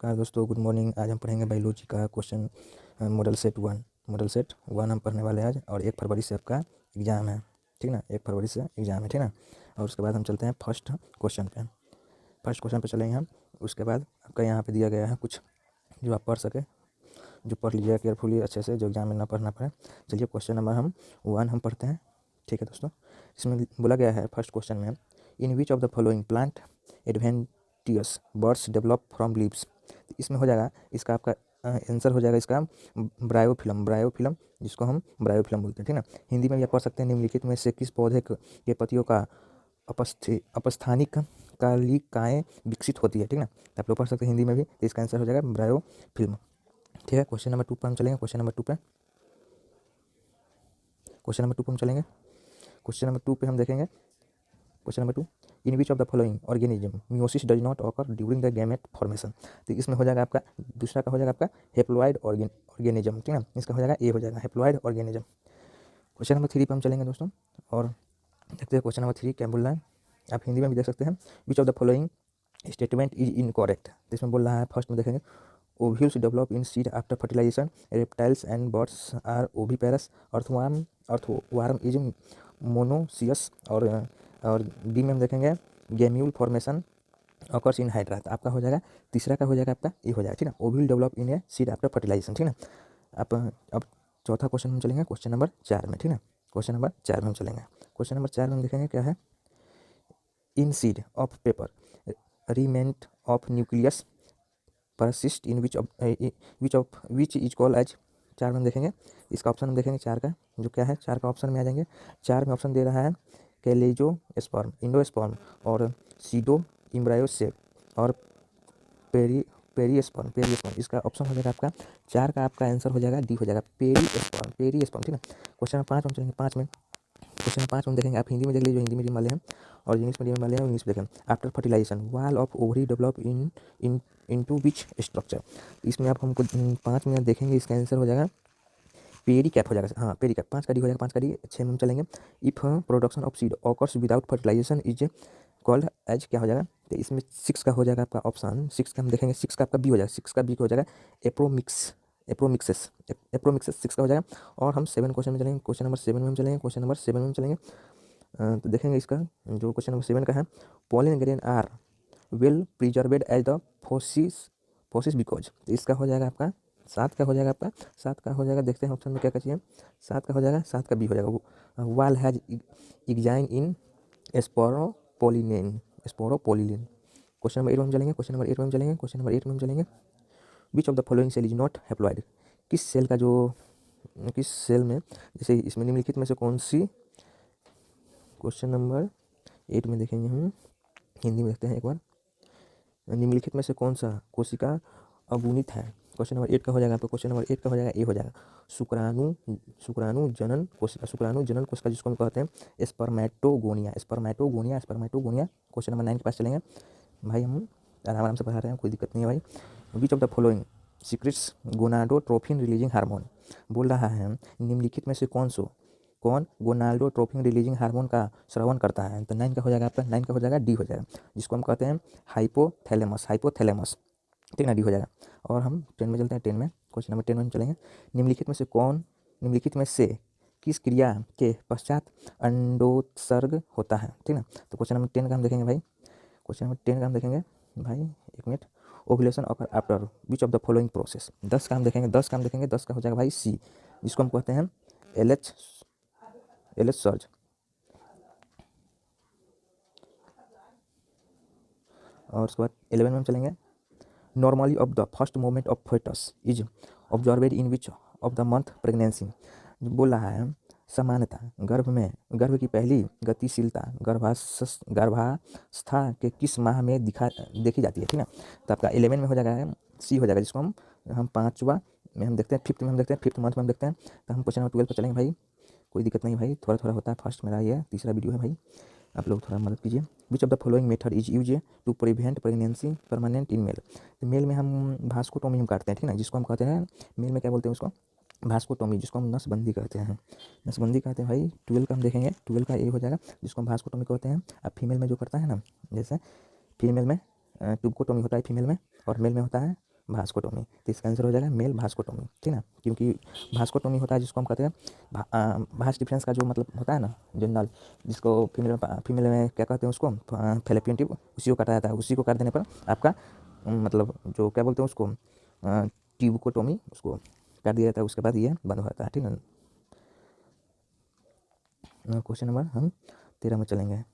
नमस्कार दोस्तों, good morning. आज हम पढ़ेंगे बायोलॉजी का क्वेश्चन मॉडल सेट वन हम पढ़ने वाले हैं आज। और 1 फरवरी से आपका एग्ज़ाम है, ठीक ना। 1 फरवरी से एग्ज़ाम है, ठीक ना। और उसके बाद हम चलते हैं फर्स्ट क्वेश्चन पे चलेंगे हम। उसके बाद आपका यहाँ पे दिया गया है कुछ जो आप पढ़ सके, जो पढ़ लीजिएगा केयरफुली अच्छे से, जो एग्जाम में ना पढ़ना पड़े। चलिए क्वेश्चन नंबर हम 1 हम पढ़ते हैं, ठीक है दोस्तों। इसमें बोला गया है फर्स्ट क्वेश्चन में, in which of the following plant adventitious birds develop from leaves. इसमें हो जाएगा, इसका आपका आंसर हो जाएगा इसका ब्रायोफिलम, जिसको हम ब्रायोफिलम बोलते हैं, ठीक ना। हिंदी में भी आप पढ़ सकते हैं, निम्नलिखित में से किस पौधे के पत्तियों का अपस्थानिक कालिकाएँ विकसित होती है, ठीक ना। तो आप लोग पढ़ सकते हैं हिंदी में भी, तो इसका आंसर हो जाएगा ब्रायोफिल्म, ठीक है। क्वेश्चन नंबर 2 पर हम चलेंगे। क्वेश्चन नंबर 2 पे हम चलेंगे। क्वेश्चन नंबर 2 पे हम देखेंगे। Question number 2, in which of the following organism meiosis does not occur during the gamete formation. तो इसमें हो जाएगा आपका, दूसरा का हो जाएगा आपका हेप्लॉइड ऑर्गेनिज्म, ठीक ना। इसका हो जाएगा ए, हो जाएगा हेप्लॉइड ऑर्गेनिज्म। क्वेश्चन नंबर 3 पे हम चलेंगे दोस्तों, और देखते हैं क्वेश्चन नंबर 3 क्या बोल रहा है। आप हिंदी में भी देख सकते हैं। Which of the following statement is incorrect. तो इसमें बोल रहा है, फर्स्ट में देखेंगे, ovules develop in seed after fertilization, reptiles and birds are oviparous, earthworm is monoecious. और बी में हम देखेंगे, gemmule formation occurs in hydra. तो आपका हो जाएगा, तीसरा का हो जाएगा आपका ये हो जाएगा, ठीक ना, ovule develop in a seed after fertilization, ठीक ना। अब चौथा क्वेश्चन में चलेंगे, क्वेश्चन नंबर 4 में, ठीक ना। क्वेश्चन नंबर 4 में हम चलेंगे। क्वेश्चन नंबर 4 में हम देखेंगे क्या है, in seed of pepper remnant of nucleus persist in which is called as. 4 में हम देखेंगे, इसका ऑप्शन हम देखेंगे 4 का, जो क्या है 4 का ऑप्शन में आ जाएंगे। 4 में ऑप्शन दे रहा है कैलेजोस्पर्म, इंडोस्पर्म और सीडो इम्ब्रायोसेक और पेरिस्पर्म। इसका ऑप्शन हो जाएगा आपका 4 का, आपका आंसर हो जाएगा डी, हो जाएगा पेरिस्पर्म, ठीक ना। क्वेश्चन नंबर 5 हम चलेंगे। क्वेश्चन नंबर 5 हम देखेंगे, आप हिंदी में देख लीजिए, हिंदी मीडियम वाले हैं, और इंग्लिश मीडियम वाले हैं, इंग्लिश देखें। After fertilization wall of ovary develop into which structure. इसमें आप हमको 5 मिनट देखेंगे, इसका आंसर हो जाएगा पेरी कैप हो जाएगा, हाँ पेरी कैप। 5 का डी हो जाएगा, 5 का डी। 6 में हम चलेंगे, if production of seed occurs without fertilization is called as, क्या हो जाएगा। तो इसमें 6 का हो जाएगा आपका ऑप्शन, 6 का हम देखेंगे, 6 का आपका बी हो जाएगा, 6 का बी हो जाएगा एप्रोमिक्सेस 6 का हो जाएगा। और हम 7 क्वेश्चन में चलेंगे। क्वेश्चन नंबर 7 में हम चलेंगे। क्वेश्चन नंबर 7 में हम चलेंगे, तो देखेंगे इसका जो क्वेश्चन नंबर 7 का है, pollen grain are well preserved as the fossils because. तो इसका हो जाएगा आपका 7 का हो जाएगा आपका, 7 का हो जाएगा, देखते हैं ऑप्शन में क्या क्या चाहिए। 7 का हो जाएगा, 7 का बी हो जाएगा, wall has exine in sporopollenin. Question number 8 में हम चलेंगे। क्वेश्चन नंबर 8 में हम चलेंगे। क्वेश्चन नंबर 8 में हम चलेंगे, which of the following cell is not haploid. किस सेल में, जैसे इसमें निम्नलिखित में से कौन सी, क्वेश्चन नंबर 8 में देखेंगे हम, हिंदी में देखते हैं एक बार, निम्नलिखित में से कौन सा कोशिका अगुणित है। क्वेश्चन नंबर 8 का हो जाएगा, तो क्वेश्चन नंबर 8 का हो जाएगा ए, हो जाएगा शुक्राणु जनन कोशिका, जिसको हम कहते हैं स्पर्मेटोगोनिया। क्वेश्चन नंबर 9 के पास चलेंगे भाई, हम आराम से पढ़ा रहे हैं, कोई दिक्कत नहीं है भाई। विच of the following secrets gonadotropin releasing hormone. बोल रहा है, निम्नलिखित में से कौन गोनाडोट्रोपिन रिलीजिंग हार्मोन का स्रावन करता है। तो 9 का हो जाएगा आपका, 9 का हो जाएगा डी, हो जाएगा, जिसको हम कहते हैं हाइपोथैलेमस, ठीक ना, डी हो जाएगा। और हम 10 में चलते हैं। 10 में, क्वेश्चन नंबर 10 में हम चलेंगे, निम्नलिखित में से किस क्रिया के पश्चात अंडोत्सर्ग होता है, ठीक ना। तो क्वेश्चन नंबर 10 का हम देखेंगे भाई, क्वेश्चन नंबर 10 का हम देखेंगे भाई, एक minute, ovulation occur after which of the following process. 10 का हम देखेंगे, 10 का हो जाएगा भाई सी, जिसको हम कहते हैं एलएच सर्ज। और उसके बाद 11 में हम चलेंगे, normally of the first moment of foetus is observed in which of the month pregnancy. बोल रहा है, समानता गर्भ की पहली गतिशीलता गर्भावस्था के किस माह में देखी जाती है, ठीक ना। तो आपका 11 में हो जाएगा सी, हो जाएगा, जिसको हम 5वां में हम देखते हैं, 5th में हम देखते हैं, 5th मंथ में हम देखते हैं। तो हम क्वेश्चन नंबर 12 पर चलेंगे भाई, कोई दिक्कत नहीं भाई, थोड़ा थोड़ा होता है, फर्स्ट मेरा ये तीसरा वीडियो है भाई, आप लोग थोड़ा मदद कीजिए। Which of the following method is use to prevent pregnancy permanent in male. तो मेल में हम भास्कोटोमी हम काटते हैं, ठीक ना, जिसको हम कहते हैं मेल में क्या बोलते हैं उसको, भास्कोटोमी, जिसको हम नसबंदी कहते हैं, भाई। 12 का हम देखेंगे, 12 का ए हो जाएगा, जिसको हम भास्कोटोमी कहते हैं। अब फीमेल में जो करता है ना, जैसे फीमेल में ट्यूबकोटोमी होता है फीमेल में, और मेल में होता है भास्कोटोमी। तो इसका आंसर हो जाएगा मेल भास्कोटोमी, ठीक ना, क्योंकि भास्कोटोमी होता है जिसको हम कहते हैं भास डिफरेंस का जो मतलब होता है ना जनरल, जिसको फीमेल में क्या कहते हैं उसको फैलोपियन ट्यूब, उसी को काटा जाता है। उसी को काट देने पर आपका मतलब जो क्या बोलते हैं उसको ट्यूबकोटोमी, उसको काट दिया जाता है, उसके बाद ये बंद हो जाता है, ठीक ना। क्वेश्चन नंबर हम 13 में चलेंगे।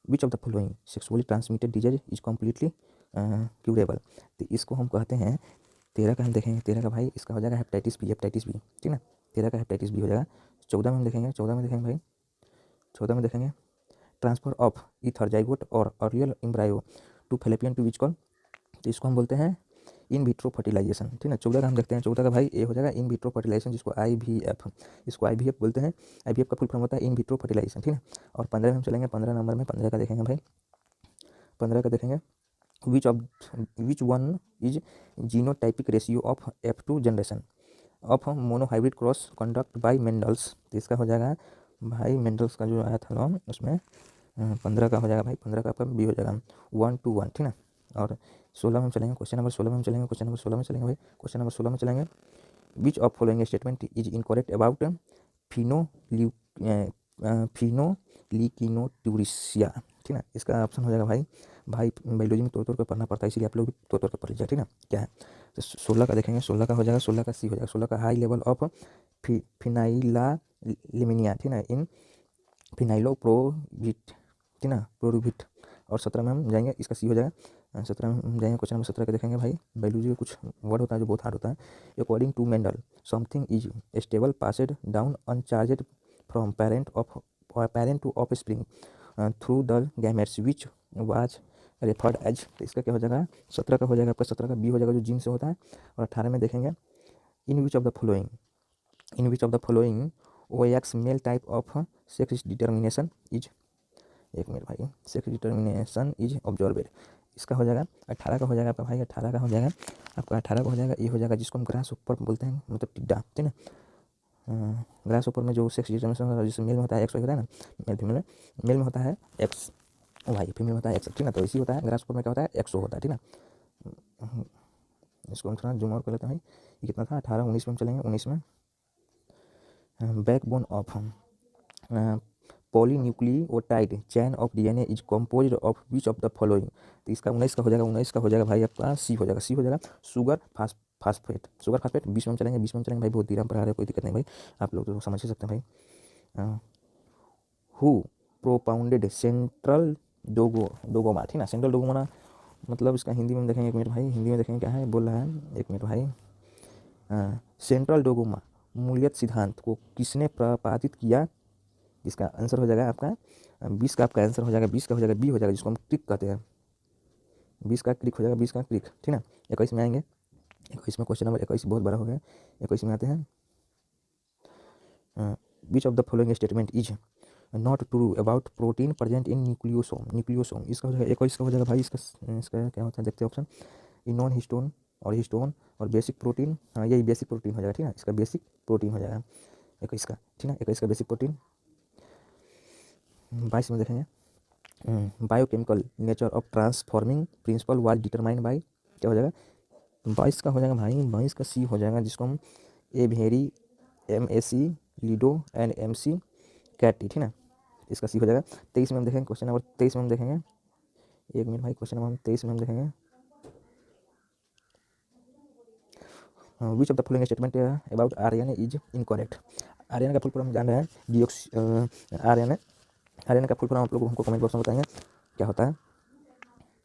Which of the following sexually transmitted disease is completely curable. तो इसको हम कहते हैं 13 का हम देखेंगे। 13 का भाई इसका हो जाएगा हेपेटाइटिस बी, ठीक ना। 13 का हेपेटाइटिस बी हो जाएगा। 14 में हम देखेंगे, 14 में देखेंगे भाई, 14 में देखेंगे ट्रांसफर ऑफ ईथर जाइगोट और earlier embryo to fallopian tube is called. तो इसको हम बोलते हैं इन विट्रो फर्टिलाइजेशन, ठीक ना। 14 का हम देखते हैं। 14 का भाई ये हो जाएगा इन विट्रो फर्टिलाइजेशन, जिसको IVF, इसको IVF बोलते हैं। IVF का फुल फॉर्म होता है इन विट्रो फर्टिलाइजेशन, ठीक है। और 15 में हम चलेंगे। 15 नंबर में 15 का देखेंगे भाई, 15 का देखेंगे which one is genotypic ratio of F2 generation of monohybrid cross conduct bye Mendel's. तो इसका हो जाएगा भाई मेंडल्स का जो आया था लॉ, उसमें 15 का हो जाएगा भाई, 15 का आपका बी हो जाएगा 1:1, ठीक ना। और 16 में हम चलेंगे। क्वेश्चन नंबर 16 में हम चलेंगे। क्वेश्चन नंबर 16 में चलेंगे भाई, क्वेश्चन नंबर 16 में चलेंगे। Which of following statement is incorrect about phenylketonuria, ठीक ना। इसका ऑप्शन हो जाएगा भाई बायोलॉजी में तोड़ कर पढ़ना पड़ता है, इसलिए आप लोग भी तोड़ कर पढ़ लीजिए, ठीक ना। क्या है तो 16 का देखेंगे। 16 का हो जाएगा, 16 का सी हो जाएगा। 16 का हाई लेवल ऑफ फिनाइलालेमिनिया, ठीक ना, इन फिनाइलोप्रोविट, ठीक ना, प्रोरुविट। और 17 में हम जाएंगे, इसका सी हो जाएगा। 17 में हम जाएंगे। क्वेश्चन नंबर 17 का देखेंगे भाई, बायोलॉजी का कुछ वर्ड होता है जो बहुत हार्ड होता है। According to Mendel something is stable passed down uncharged from parent to offspring through the gametes which was referred as. तो इसका क्या हो जाएगा, 17 का हो जाएगा आपका, 17 का बी हो जाएगा जो जीन से होता है। और 18 में देखेंगे in which of the following OX male type of sex determination is, एक मिनट भाई, सेक्स डिटर्मिनेशन इज ऑब्जर्वेड। इसका हो जाएगा 18 का हो जाएगा आपका भाई, 18 का हो जाएगा आपका, 18 का हो जाएगा, ये हो जाएगा जिसको हम ग्रास ऊपर बोलते हैं, मतलब टिड्डा, ठीक ना। ग्रास ऊपर में जो सेक्स डिटर्मिनेशन जैसे मेल में होता है X वगैरह ना, मेल फीमेल में, मेल में होता है XY, फीमेल में होता है X, ठीक ना। तो इसी होता है, ग्रास ऊपर में क्या होता है XO होता है, ठीक ना। इसको हम थोड़ा जूम आउट कर लेते हैं भाई, ये कितना था 18, 19 में हम चलेंगे। 19 में backbone of polynucleotide chain of DNA is composed of which of the following. तो इसका 19 का हो जाएगा, 19 का हो जाएगा भाई आपका सी हो जाएगा, सी हो जाएगा शुगर फास्फेट। 20 में हम चलेंगे, 20 में हम चलेंगे भाई, बहुत धीरे पढ़ा रहे हैं, कोई दिक्कत नहीं भाई, आप लोग तो समझ ही सकते हैं भाई। हु प्रोपाउंडेड सेंट्रल डोगोमा, ठीक ना। सेंट्रल डोगोमा मतलब इसका हिंदी में देखेंगे, एक मिनट भाई, हिंदी में देखेंगे क्या है बोल रहा है, एक मिनट भाई। सेंट्रल डोगोमा मूल्यत सिद्धांत को किसने प्रतिपादित किया। इसका आंसर हो जाएगा आपका 20 का, आपका आंसर हो जाएगा 20 का हो जाएगा बी हो जाएगा, जिसको हम क्रिक कहते हैं। 20 का क्रिक हो जाएगा, 20 का क्रिक, ठीक ना। 21 में आएंगे। 21 में क्वेश्चन नंबर 21 बहुत बड़ा हो गया। 21 में आते हैं, which of the following statement is not true about protein present in nucleosome. इसका हो जाएगा 21 का हो जाएगा भाई, इसका क्या होता है देखते हैं ऑप्शन, इनॉन हिस्टोन और बेसिक प्रोटीन, हाँ यही बेसिक प्रोटीन हो जाएगा, ठीक है। इसका बेसिक प्रोटीन हो जाएगा 21 का, ठीक है, 21 का बेसिक प्रोटीन। 22 में देखेंगे biochemical nature of transforming principle was determined by, क्या हो जाएगा 22 का हो जाएगा भाई, 22 का सी हो जाएगा, जिसको हम एवेरी MAC लीडो एंड MC कैटी, ठीक ना। इसका सी हो जाएगा। 23 में हम देखेंगे, क्वेश्चन नंबर 23 में हम देखेंगे, एक मिनट भाई, क्वेश्चन नंबर 23 में हम देखेंगे विच of the following statement about RNA is incorrect. RNA का फुल फॉर्म हम जान रहे हैं, RNA का फुल फॉर्म आप लोग हमको कमेंट बॉक्स में बताएंगे क्या होता है।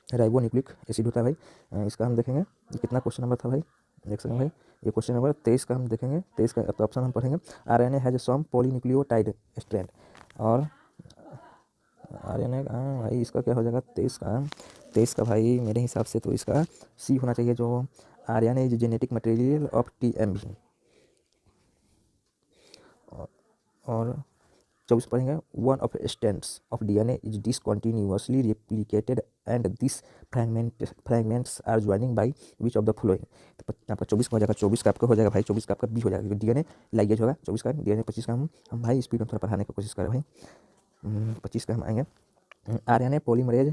राइबो न्यूक्लिक एसिड होता है भाई। इसका हम देखेंगे ये कितना क्वेश्चन नंबर था भाई, देख सकते हैं भाई, ये क्वेश्चन नंबर 23 का हम देखेंगे। 23 का ऑप्शन हम पढ़ेंगे, RNA has some polynucleotide strand. और RNA का भाई इसका क्या हो जाएगा 23 का भाई, मेरे हिसाब से तो इसका सी होना चाहिए, जो RNA is genetic material of TMB। और 24 पढ़ेंगे, one of strands of DNA is discontinuously replicated and this fragments are joining by which of the following. तो आपका 24 का हो जाएगा, 24 का आपका हो जाएगा भाई, 24 का आपका बी हो जाएगा, DNA लाइगेज होगा 24 का। DNA 25 का हम भाई स्पीड में थोड़ा पढ़ाने की कोशिश करें भाई। 25 का हम आएंगे, RNA polymerase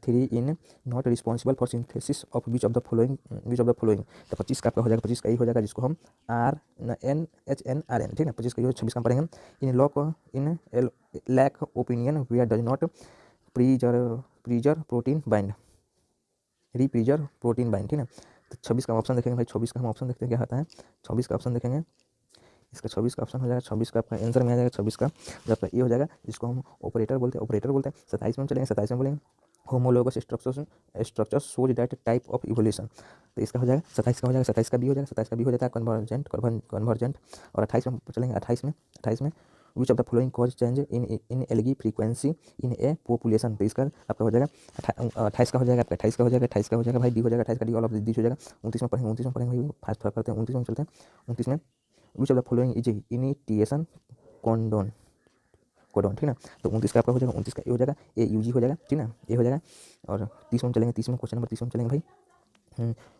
3 in not responsible for synthesis of which of the following. तो 25 का आपका हो जाएगा, 25 का ही हो जाएगा जिसको हम RNHNRN, ठीक है, 25 का ही 26 का हम पढ़ेंगे। In lac opinion we are does not repressor protein bind, repressor protein bind, ठीक है। तो 26 का ऑप्शन देखेंगे भाई, 24 का हम ऑप्शन देखते हैं क्या होता है। 24 का ऑप्शन देखेंगे, इसका 24 का ऑप्शन हो जाएगा, 24 का आपका आंसर में आ जाएगा 26 का जो आपका ये हो जाएगा जिसको हम ऑपरेटर बोलते हैं। 27 में चलेंगे, 27 में बोलेंगे homologous structure shows that type of evolution. तो इसका हो जाएगा 27 का हो जाएगा, 27 का भी हो जाएगा, 27 का भी हो जाता है कन्वर्जेंट। और 28 में चलेंगे, 28 में विच of the following cause change in algae frequency in A population. तो इसका आपका हो जाएगा 28 का हो जाएगा, आपका 28 का हो जाएगा, 28 का हो जाएगा भाई, डी हो जाएगा, 28 का डी ऑल ऑफ दिस हो जाएगा। 29 में पढ़ेंगे भाई, फास्ट करते हैं, 29 में चलते हैं। 29 में विच of the following is initiation codon, ठीक ना। तो 29 का आपका हो जाएगा, 29 का ए हो जाएगा, AUG हो जाएगा, ठीक ना, ए हो जाएगा। और 30 में चलेंगे, 30 में क्वेश्चन नंबर 30 में चलेंगे भाई,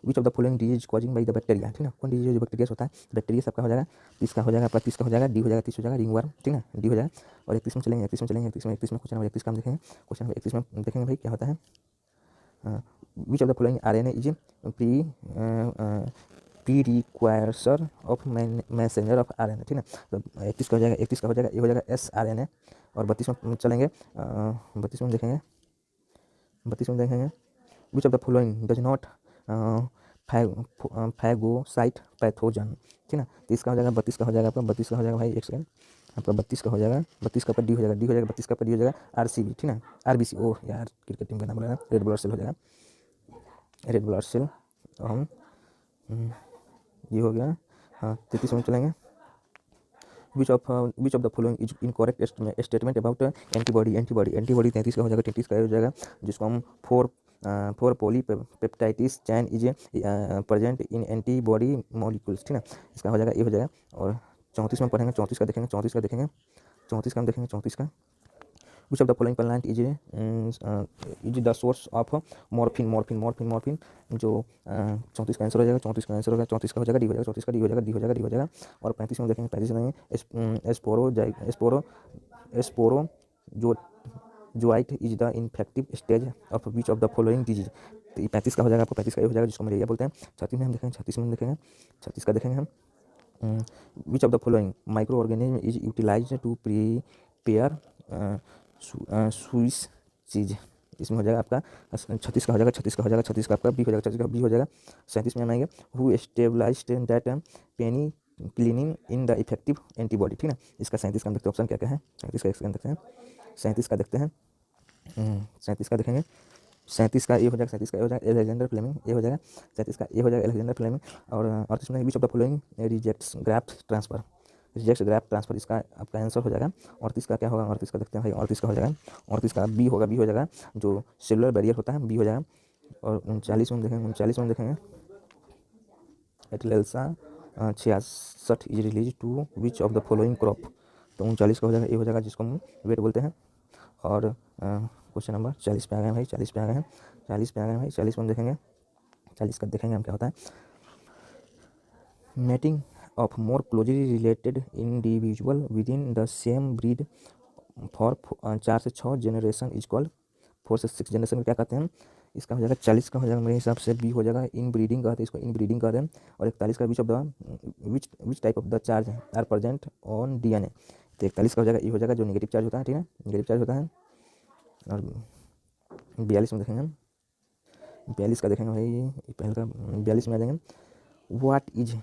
विच of the following disease causing by the bacteria, ठीक ना, कौन डिजीज जो बैक्टीरिया होता है, बैक्टीरिया सबका हो जाएगा। 30 का हो जाएगा आपका, 30 का हो जाएगा, डी हो जाएगा, 30 हो जाएगा रिंगवर्म, ठीक ना, डी हो जाएगा। और 31 में चलेंगे, 31 में क्वेश्चन नंबर 31 का हम देखेंगे, क्वेश्चन नंबर 31 में देखेंगे भाई क्या होता है। Which of the following RNA is precursor of messenger of RNA, ठीक ना। तो 31 का हो जाएगा, 31 का हो जाएगा, ये हो जाएगा SRNA। और 32 में चलेंगे, 32 में देखेंगे, विच of the following does not phagocyte pathogen, ठीक ना। 30 का हो जाएगा, 32 का हो जाएगा आपका, 32 का हो जाएगा भाई, एक सेकंड, आपका 32 का हो जाएगा, 32 का डी हो जाएगा, 32 का डी हो जाएगा RCB, ठीक ना, RBC, ओह यार क्रिकेट टीम का नाम बोला, रेड ब्लड सेल हो जाएगा, रेड ब्लड सेल। तो हम ये हो गया। हाँ, 33 में चलेंगे, which of the following is incorrect statement about antibody. 33 का हो जाएगा, 33 का हो जाएगा जिसको हम four polypeptides chain is present in antibody molecules, ठीक ना, इसका हो जाएगा, ये हो जाएगा। और 34 में पढ़ेंगे, 34 का देखेंगे, 34 का हम देखेंगे, 34 का which of the following plant is the source of morphine, जो 34 का आंसर हो जाएगा, 34 का आंसर होगा, 34 का हो जाएगा, डी हो जाएगा, 34 का डी हो जाएगा, डी हो जाएगा। और 35 में देखेंगे, 35 में sporozoite is the infective stage of which of the following disease. तो ये 35 का हो जाएगा आपको, 35 का ये हो जाएगा जिसको मलेरिया बोलते हैं। 36 में हम देखेंगे, 36 में देखेंगे, 36 का देखेंगे हम, which of the following micro organism is utilize to prepare Swiss cheese. इसमें हो जाएगा आपका 36 का हो जाएगा, 36 का हो जाएगा, 36 का आपका बी हो जाएगा, 36 का बी हो जाएगा। 37 में हम आएंगे, who established that Penney cleaning in the effective antibody, ठीक है। इसका 37 का हम देखते हैं, ऑप्शन क्या क्या है, 37 का एक देखते हैं, 37 का देखते हैं, 37 का देखेंगे, 37 का ये हो जाएगा, 37 का ये हो जाएगा अलेक्जेंडर फ्लेमिंग, ये हो जाएगा 37 का ये हो जाएगा अलेक्जेंडर फ्लेमिंग। और इसमें which of the following rejects graft transfer, इसका आपका आंसर हो जाएगा। 38 का क्या होगा, 38 का देखते हैं भाई, 38 का हो जाएगा, 38 का बी होगा, बी हो जाएगा जो सेलुलर बैरियर होता है, बी हो जाएगा। और 39 में देखेंगे, 39 में देखेंगे Atlas 66 is release to which of the following crop. तो 39 का हो जाएगा, ये हो जाएगा जिसको हम वेट बोलते हैं। और क्वेश्चन नंबर 40 पे आ गए भाई, 40 पे आ गए हैं, 40 पे आ गए भाई, 40 में हम देखेंगे, 40 का देखेंगे हम क्या होता है। Mating of more closely related individual with in the same breed for 4 से 6 जनरेशन इज कॉल्ड, 4 से 6 जनरेशन क्या कहते हैं। इसका हो जाएगा 40 का हो जाएगा मेरे हिसाब से बी हो जाएगा, इन ब्रीडिंग कहते हैं इसको, इन ब्रीडिंग कहते हैं। और 41 का which of the which type of the charge are present on DNA। तो 41 का हो जाएगा, ये हो जाएगा जो नेगेटिव चार्ज होता है, ठीक है, नेगेटिव चार्ज होता है। और 42 में देखेंगे, 42 का देखेंगे भाई, पहले का 42 में आ जाएंगे, व्हाट इज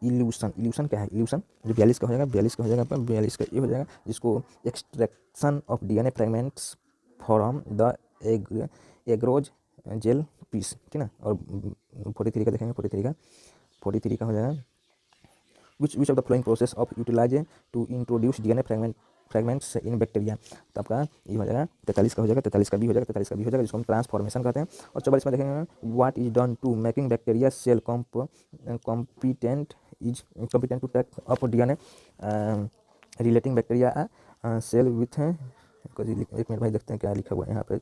इल्यूशन क्या है, इल्यूशन जो 42 का हो जाएगा, 42 का हो जाएगा आपका, 42 का ये हो जाएगा जिसको extraction of DNA fragments from the agarose gel piece, ठीक ना। और 43 का देखेंगे, 43 का हो जाएगा which of the flowing process of utilize to introduce DNA fragments in bacteria. तो आपका ये हो जाएगा 43 का हो जाएगा, 43 का भी हो जाएगा, 43 का भी हो जाएगा जिसको हम ट्रांसफॉर्मेशन कहते हैं। और 44 में देखेंगे what is done to making bacteria cell competent to take up DNA relating bacteria cell with, एक मिनट भाई देखते हैं क्या लिखा हुआ है यहाँ पे।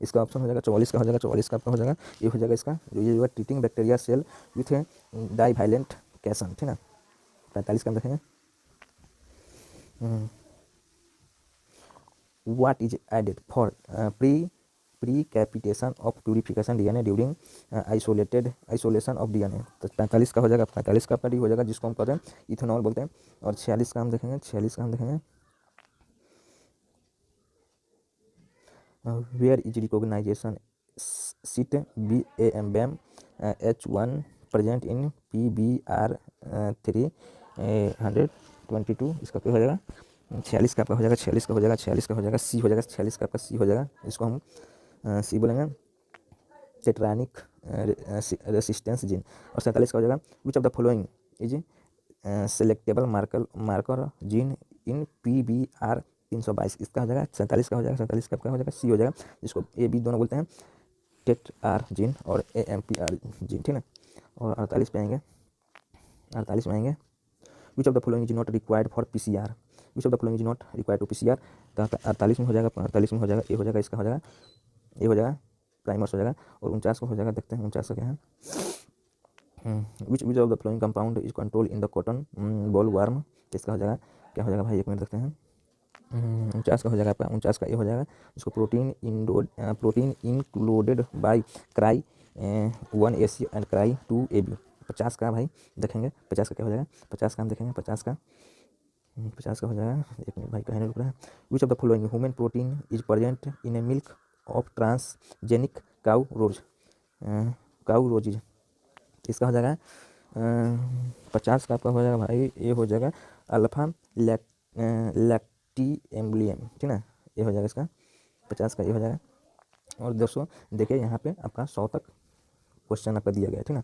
इसका ऑप्शन हो जाएगा 44 का हो जाएगा, 44 का आपका हो जाएगा, ये हो जाएगा इसका जो ये treating bacteria cell with divalent cation, ठीक ना। 45 का हम देखेंगे, what is added for precipitation of purification DNA during isolation of DNA. तो 45 का हो जाएगा, 45 का आपका डी हो जाएगा, जिसको हम कहते हैं इथेनॉल बोलते हैं। और 46 का हम देखेंगे, 46 का हम देखेंगे where is recognization site BAM H1 present in PBr 322। इसका क्या हो जाएगा, 46 का आपका हो जाएगा, 46 का हो जाएगा, 46 का हो जाएगा, सी हो जाएगा, 46 का आपका सी हो जाएगा, इसको हम सी बोलेंगे, टेट्रानिक रेसिस्टेंस जीन। और 47 का हो जाएगा which of the following is selectable marker gene in PBr 322। इसका हो जाएगा 47 का हो जाएगा, 47 का आपका हो जाएगा सी हो जाएगा, जिसको AB दोनों बोलते हैं टेट-आर जीन और AMPR जीन, ठीक है। और 48 पे आएंगे, 48 में आएंगे which of the following is not required for PCR, which of the following is not required to PCR। तो 48 में हो जाएगा, 48 में हो जाएगा, ए हो जाएगा, इसका हो जाएगा, ए हो जाएगा, प्राइमर्स हो जाएगा। और 49 को हो जाएगा, देखते हैं 49 का क्या है, which of the flowing compound is control in the cotton ball warm. इसका हो जाएगा, क्या हो जाएगा भाई, एक मिनट देखते हैं, 49 का हो जाएगा आपका, 49 का ये हो जाएगा, इसको protein included by cry 1AC and cry 2AB। 50 का भाई देखेंगे, 50 का क्या हो जाएगा, 50 का हम देखेंगे, 50 का हो जाएगा, एक मिनट भाई कहने रुक रहा है, which of the following human protein is present in a milk of transgenic cow Rosie's. इसका हो जाएगा 50 का आपका हो जाएगा भाई, ये हो जाएगा अल्फा लैक्टी एम्ब्लियम, ठीक ना, ये हो जाएगा इसका 50 का ये हो जाएगा। और दोस्तों देखिए यहाँ पे आपका 100 तक क्वेश्चन आपका दिया गया है, ठीक ना।